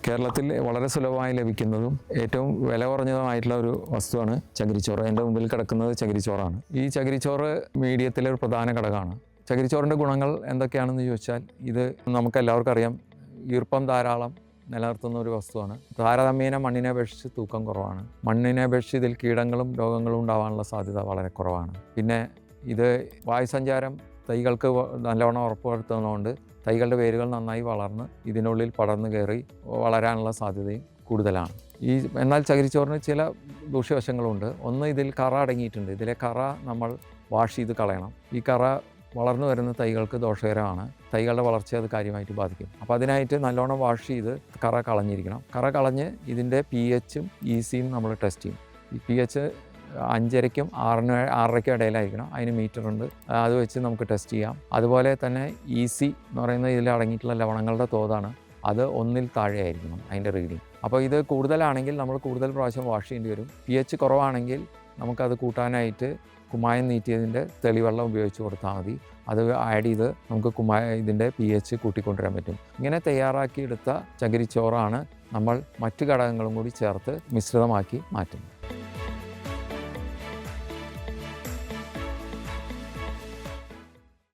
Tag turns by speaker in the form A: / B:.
A: കേരളത്തിൽ വളരെ സുലഭമായി ലഭിക്കുന്നതും ഏറ്റവും വില കുറഞ്ഞതുമായിട്ടുള്ള ഒരു വസ്തുവാണ് ചകിരിച്ചോറ്. എൻ്റെ മുമ്പിൽ കിടക്കുന്നത് ചകിരിച്ചോറാണ്. ഈ ചകിരിച്ചോറ് മീഡിയത്തിലെ ഒരു പ്രധാന ഘടകമാണ്. ചകിരിച്ചോറിൻ്റെ ഗുണങ്ങൾ എന്തൊക്കെയാണെന്ന് ചോദിച്ചാൽ, ഇത് നമുക്കെല്ലാവർക്കും അറിയാം, ഈർപ്പം ധാരാളം നിലനിർത്തുന്ന ഒരു വസ്തുവാണ്. താരതമ്യേന മണ്ണിനെ അപേക്ഷിച്ച് തൂക്കം കുറവാണ്. മണ്ണിനെ അപേക്ഷിച്ച് ഇതിൽ കീടങ്ങളും രോഗങ്ങളും ഉണ്ടാകാനുള്ള സാധ്യത വളരെ കുറവാണ്. പിന്നെ ഇത് വായുസഞ്ചാരം തൈകൾക്ക് നല്ലവണ്ണം ഉറപ്പുവരുത്തുന്നതുകൊണ്ട് തൈകളുടെ വേരുകൾ നന്നായി വളർന്ന് ഇതിനുള്ളിൽ പടർന്നു കയറി വളരാനുള്ള സാധ്യതയും കൂടുതലാണ്. എന്നാൽ ചകിരിച്ചോറിന് ചില ദൂഷ്യവശങ്ങളുണ്ട്. ഒന്ന്, ഇതിൽ കറ അടങ്ങിയിട്ടുണ്ട്. ഇതിലെ കറ നമ്മൾ വാഷ് ചെയ്ത് കളയണം. ഈ കറ വളർന്നു വരുന്ന തൈകൾക്ക് ദോഷകരമാണ്. തൈകളുടെ വളർച്ചയെ അത് കാര്യമായിട്ട് ബാധിക്കും. അപ്പോൾ അതിനായിട്ട് നല്ലോണം വാഷ് ചെയ്ത് കറ കളഞ്ഞിരിക്കണം. കറ കളഞ്ഞ് ഇതിൻ്റെ pHഉം ECയും നമ്മൾ ടെസ്റ്റ് ചെയ്യും. ഈ pH 5.5-ക്കും 6.5-ക്കും ഇടയിലായിരിക്കണം. അതിന് മീറ്ററുണ്ട്, അത് വെച്ച് നമുക്ക് ടെസ്റ്റ് ചെയ്യാം. അതുപോലെ തന്നെ EC എന്ന് പറയുന്നത് ഇതിൽ അടങ്ങിയിട്ടുള്ള ലവണങ്ങളുടെ തോതാണ്. അത് 1-ൽ താഴെ ആയിരിക്കണം അതിൻ്റെ റീഡിങ്. അപ്പോൾ ഇത് കൂടുതലാണെങ്കിൽ നമ്മൾ കൂടുതൽ പ്രാവശ്യം വാഷ് ചെയ്യേണ്ടി വരും. pH കുറവാണെങ്കിൽ നമുക്കത് കൂട്ടാനായിട്ട് കുമ്മായം നീറ്റിയതിൻ്റെ തെളിവെള്ളം ഉപയോഗിച്ച് കൊടുത്താൽ മതി. അത് ആഡ് ചെയ്ത് നമുക്ക് ഇതിൻ്റെ pH കൂട്ടിക്കൊണ്ടുവരാൻ പറ്റും. ഇങ്ങനെ തയ്യാറാക്കിയെടുത്ത ചകിരിച്ചോറാണ് നമ്മൾ മറ്റു ഘടകങ്ങളും കൂടി ചേർത്ത് മിശ്രിതമാക്കി മാറ്റുന്നത്.